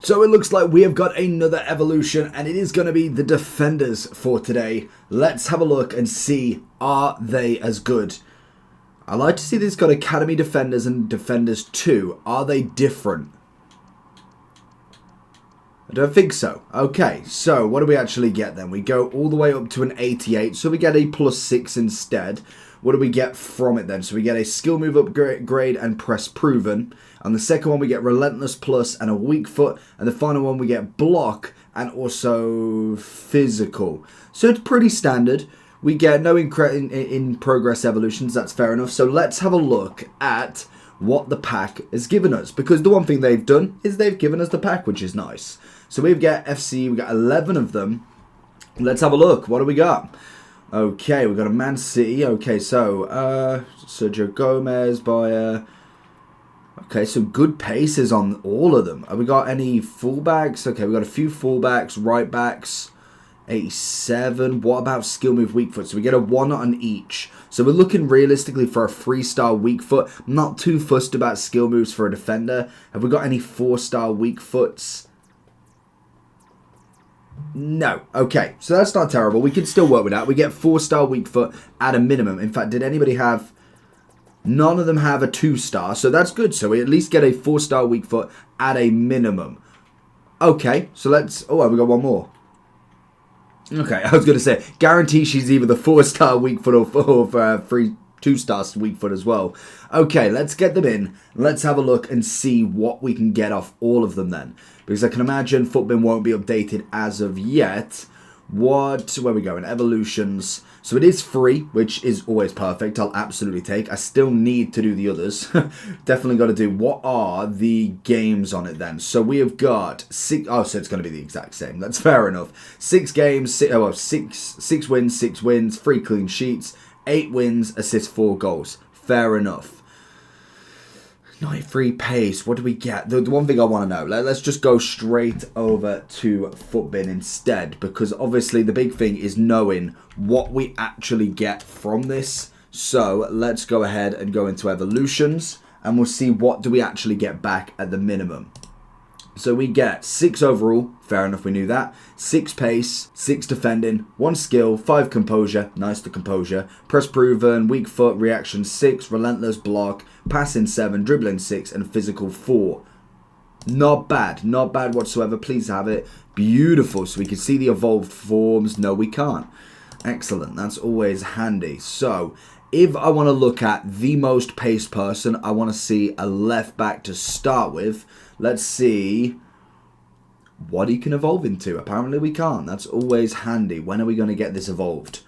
So it looks like we have got another evolution, and it is going to be the defenders for today. Let's have a look and see, are they as good? I like to see this got Academy Defenders and Defenders 2. Are they different? I don't think so. Okay, so what do we actually get then? We go all the way up to an 88, so we get a +6 instead. What do we get from it then? So we get a skill move upgrade and press proven. And the second one we get relentless plus and a weak foot. And the final one we get block and also physical. So it's pretty standard. We get no in progress evolutions, that's fair enough. So let's have a look at what the pack has given us. Because the one thing they've done is they've given us the pack, which is nice. So we've got FC, we've got 11 of them. Let's have a look. What do we got? Okay, we've got a Man City. Okay, so Sergio Gomez, Bayer. Okay, so good paces on all of them. Have we got any fullbacks? Okay, we've got a few fullbacks, right backs. 87. What about skill move weak foot? So we get a 1 on each. So we're looking realistically for a 3-star weak foot. Not too fussed about skill moves for a defender. Have we got any 4-star weak foots? No. Okay, so that's not terrible. We can still work with that. We get 4-star weak foot at a minimum. In fact, did anybody have... None of them have a 2-star, so that's good. So we at least get a 4-star weak foot at a minimum. Okay, so let's... Oh, we got one more. Okay, I was going to say, guarantee she's either the 4-star weak foot or 2-star weak foot as well. Okay, let's get them in. Let's have a look and see what we can get off all of them then. Because I can imagine Futbin won't be updated as of yet. Where are we going? Evolutions. So it is free, which is always perfect. I'll absolutely take. I still need to do the others. Definitely got to do. What are the games on it then? So we have got 6. Oh, so it's going to be the exact same. That's fair enough. 6 games. 6 wins, 6 wins. 3 clean sheets. 8 wins, assists, 4 goals. Fair enough. 93 pace. What do we get? The one thing I want to know. Let's just go straight over to Futbin instead. Because obviously the big thing is knowing what we actually get from this. So let's go ahead and go into evolutions. And we'll see what do we actually get back at the minimum. So we get 6 overall. Fair enough, we knew that. 6 pace, 6 defending, 1 skill, 5 composure. Nice, the composure. Press proven, weak foot, reaction 6, relentless block, passing 7, dribbling 6, and physical 4. Not bad. Not bad whatsoever. Please have it. Beautiful. So we can see the evolved forms. No, we can't. Excellent. That's always handy. So if I want to look at the most paced person, I want to see a left back to start with. Let's see what he can evolve into. Apparently we can't. That's always handy. When are we going to get this evolved?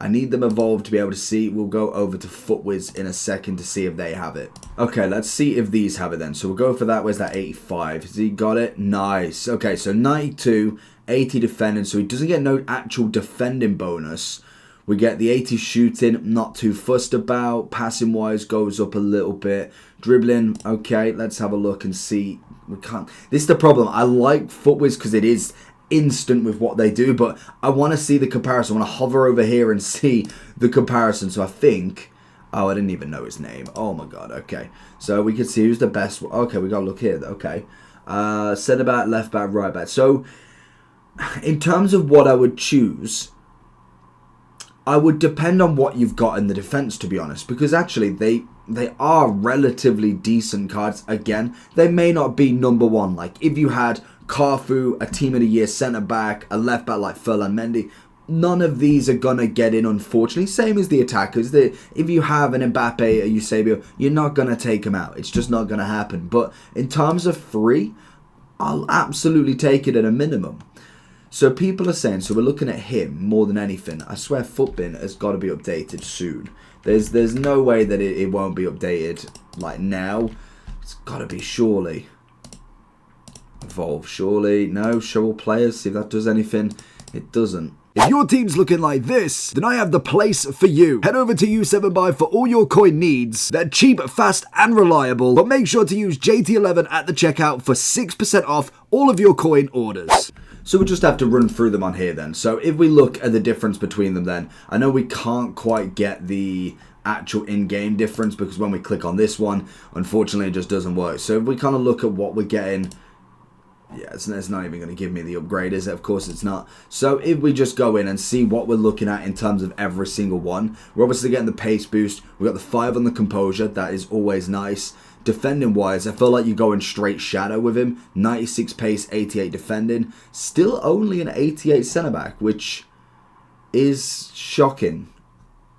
I need them evolved to be able to see. We'll go over to FUTWIZ in a second to see if they have it. Okay, let's see if these have it then. So we'll go for that. Where's that 85? Has he got it? Nice. Okay, so 92, 80 defending. So he doesn't get no actual defending bonus. We get the 80 shooting, not too fussed about. Passing wise goes up a little bit. Dribbling, okay, let's have a look and see. We can't. This is the problem. I like FUTWIZ because it is instant with what they do, but I want to see the comparison. I want to hover over here and see the comparison. So I think... Oh, I didn't even know his name. Oh my god, okay. So we can see who's the best. Okay, we got to look here. Okay. Centre back, left back, right back. So in terms of what I would choose... I would depend on what you've got in the defense, to be honest, because actually they are relatively decent cards. Again, they may not be number one. Like if you had Carfu, a team of the year centre back, a left back like Ferland Mendy, none of these are gonna get in, unfortunately. Same as the attackers. If you have an Mbappe, a Eusebio, you're not gonna take them out. It's just not gonna happen. But in terms of free, I'll absolutely take it at a minimum. So people are saying, so we're looking at him more than anything. I swear Futbin has got to be updated soon. There's no way that it won't be updated like now. It's got to be surely. Evolve, surely. No, show all players, see if that does anything. It doesn't. If your team's looking like this, then I have the place for you. Head over to U7Buy for all your coin needs. They're cheap, fast, and reliable, but make sure to use JT11 at the checkout for 6% off all of your coin orders. So we'll just have to run through them on here then. So if we look at the difference between them then, I know we can't quite get the actual in-game difference because when we click on this one, unfortunately it just doesn't work. So if we kind of look at what we're getting Yeah, it's not even going to give me the upgrade, is it? Of course it's not. So if we just go in and see what we're looking at in terms of every single one, we're obviously getting the pace boost. We've got the 5 on the composure. That is always nice. Defending wise, I feel like you're going straight shadow with him. 96 pace, 88 defending. Still only an 88 centre back, which is shocking.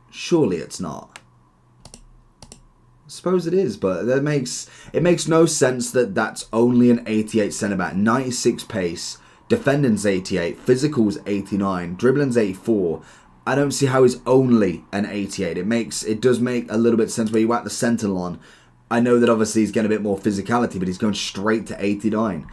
Surely it's not. I suppose it is, but it makes no sense that that's only an 88 centre back. 96 pace, defending's 88, physical's 89, dribbling's 84. I don't see how he's only an 88. It does make a little bit of sense where you at the sentinel on. I know that obviously he's getting a bit more physicality, but he's going straight to 89.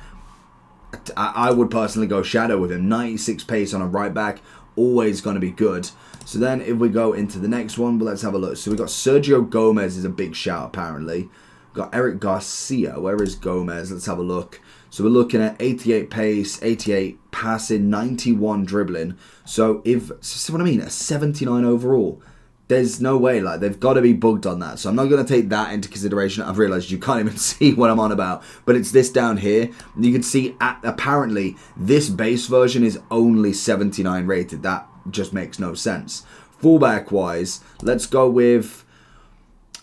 I would personally go shadow with him. 96 pace on a right back, always going to be good. So then if we go into the next one, but let's have a look. So we've got Sergio Gomez is a big shout apparently. We've got Eric Garcia. Where is Gomez? Let's have a look. So we're looking at 88 pace, 88 passing, 91 dribbling. So what I mean, a 79 overall. There's no way, like, they've got to be bugged on that. So I'm not going to take that into consideration. I've realised you can't even see what I'm on about. But it's this down here. You can see, apparently, this base version is only 79 rated. That just makes no sense. Fullback-wise, let's go with...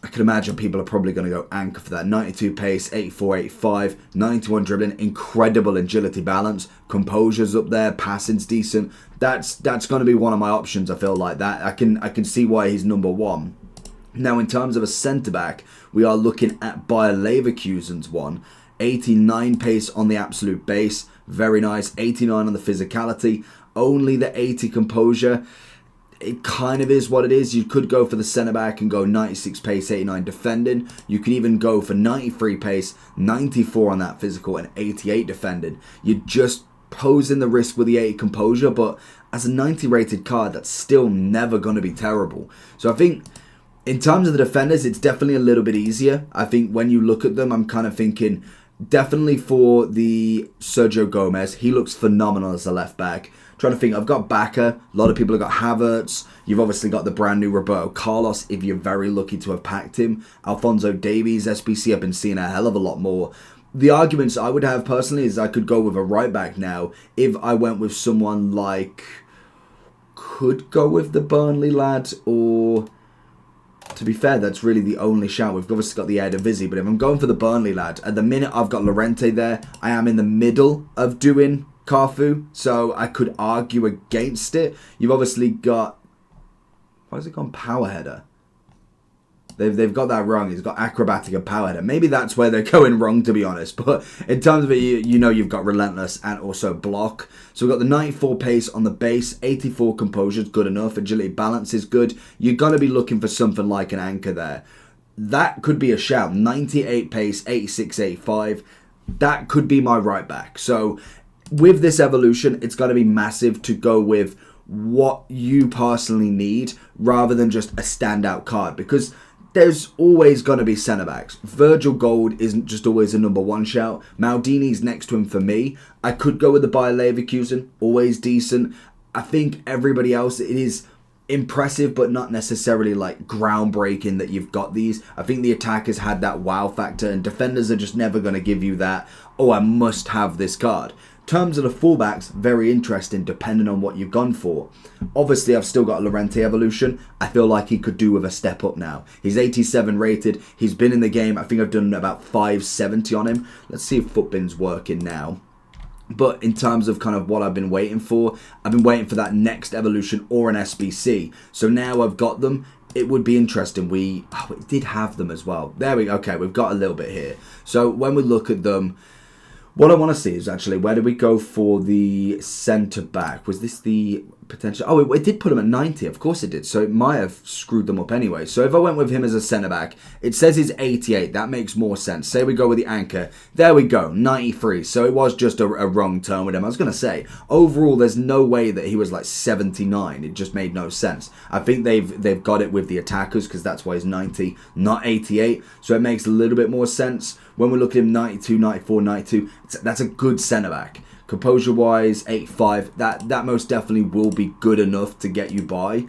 I can imagine people are probably going to go anchor for that. 92 pace, 84, 85, 91 dribbling, incredible agility balance, composure's up there, passing's decent. That's going to be one of my options. I feel like that. I can see why he's number one. Now, in terms of a centre back, we are looking at Bayer Leverkusen's one. 89 pace on the absolute base, very nice. 89 on the physicality, only the 80 composure. It kind of is what it is. You could go for the centre back and go 96 pace, 89 defending. You could even go for 93 pace, 94 on that physical, and 88 defending. You're just posing the risk with the 80 composure, but as a 90 rated card, that's still never going to be terrible. So I think in terms of the defenders, it's definitely a little bit easier. I think when you look at them, I'm kind of thinking definitely for the Sergio Gomez, he looks phenomenal as a left back. Trying to think, I've got Baka, a lot of people have got Havertz, you've obviously got the brand new Roberto Carlos if you're very lucky to have packed him. Alphonso Davies, SBC, I've been seeing a hell of a lot more. The arguments I would have personally is I could go with a right back now if I went with someone like, could go with the Burnley lad, or to be fair, that's really the only shout. We've obviously got the Eredivisie, but if I'm going for the Burnley lad, at the minute I've got Llorente there, I am in the middle of doing Cafu, so I could argue against it. You've obviously got... Why has it gone power header? They've got that wrong. He's got acrobatic and power header. Maybe that's where they're going wrong, to be honest. But in terms of it, you know you've got relentless and also block. So we've got the 94 pace on the base, 84 composure is good enough. Agility balance is good. You're going to be looking for something like an anchor there. That could be a shout. 98 pace, 86, 85. That could be my right back. So with this evolution, it's going to be massive to go with what you personally need rather than just a standout card, because there's always going to be centre backs. Virgil Gold isn't just always a number one shout. Maldini's next to him for me. I could go with the Bayer Leverkusen, always decent. I think everybody else, it is impressive, but not necessarily like groundbreaking that you've got these. I think the attackers had that wow factor, and defenders are just never going to give you that, oh, I must have this card. Terms of the fullbacks, very interesting depending on what you've gone for. Obviously, I've still got Llorente evolution. I feel like he could do with a step up now. He's 87 rated. He's been in the game. I think I've done about 570 on him. Let's see if Footbin's working now. But in terms of kind of what I've been waiting for, I've been waiting for that next evolution or an SBC. So now I've got them. It would be interesting. We did have them as well. There we go. Okay, we've got a little bit here. So when we look at them, what I want to see is actually, where did we go for the centre back? Was this the potential? Oh, it did put him at 90. Of course it did. So it might have screwed them up anyway. So if I went with him as a centre back, it says he's 88. That makes more sense. Say we go with the anchor. There we go, 93. So it was just a wrong turn with him. I was going to say, overall, there's no way that he was like 79. It just made no sense. I think they've got it with the attackers because that's why he's 90, not 88. So it makes a little bit more sense. When we look at him, 92, 94, 92, that's a good centre back. Composure wise, 85, that most definitely will be good enough to get you by.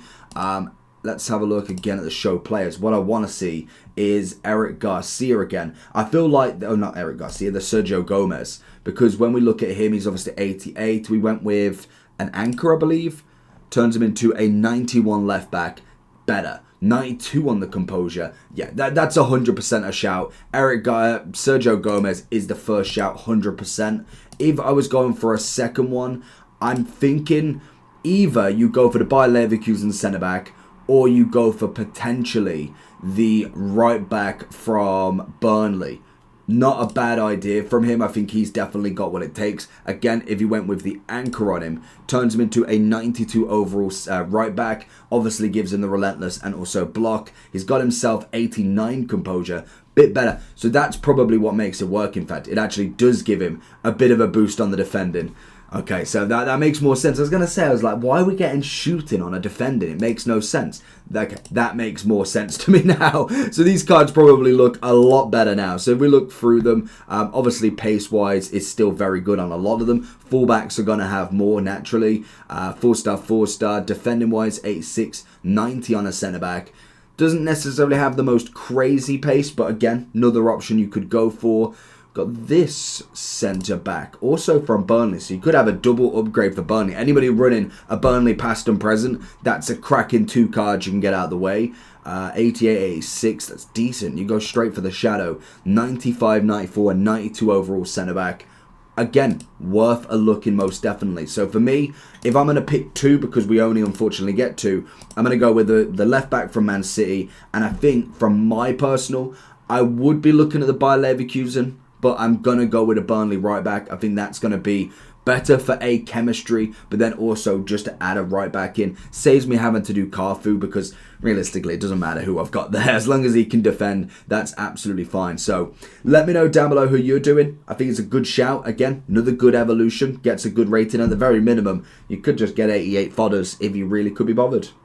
let's have a look again at the show players. What I want to see is Eric Garcia again. I feel like, oh, not Eric Garcia, the Sergio Gomez. Because when we look at him, he's obviously 88. We went with an anchor, I believe. Turns him into a 91 left back. Better. 92 on the composure. Yeah, that's 100% a shout. Sergio Gomez is the first shout, 100%. If I was going for a second one, I'm thinking either you go for the Bayer Leverkusen centre-back or you go for potentially the right back from Burnley. Not a bad idea from him. I think he's definitely got what it takes. Again, if you went with the anchor on him, turns him into a 92 overall right back. Obviously gives him the relentless and also block. He's got himself 89 composure. Bit better. So that's probably what makes it work, in fact. It actually does give him a bit of a boost on the defending. Okay, so that makes more sense. I was going to say, I was like, why are we getting shooting on a defending? It makes no sense. Okay, that makes more sense to me now. So these cards probably look a lot better now. So if we look through them, obviously pace-wise, it's still very good on a lot of them. Fullbacks are going to have more naturally. 4-star, 4-star. Defending-wise, 86, 90 on a centre-back. Doesn't necessarily have the most crazy pace, but again, another option you could go for. Got this centre back, also from Burnley, so you could have a double upgrade for Burnley. Anybody running a Burnley past and present, that's a cracking 2 cards you can get out of the way. 88, 86, that's decent. You go straight for the shadow. 95, 94, and 92 overall centre back. Again, worth a look in most definitely. So for me, if I'm going to pick 2, because we only unfortunately get 2, I'm going to go with the left back from Man City. And I think from my personal, I would be looking at the Bayer Leverkusen, but I'm going to go with a Burnley right back. I think that's going to be better for chemistry, but then also just to add a right back in. Saves me having to do Carfu, because realistically it doesn't matter who I've got there. As long as he can defend, that's absolutely fine. So let me know down below who you're doing. I think it's a good shout. Again, another good evolution. Gets a good rating. At the very minimum, you could just get 88 fodders if you really could be bothered.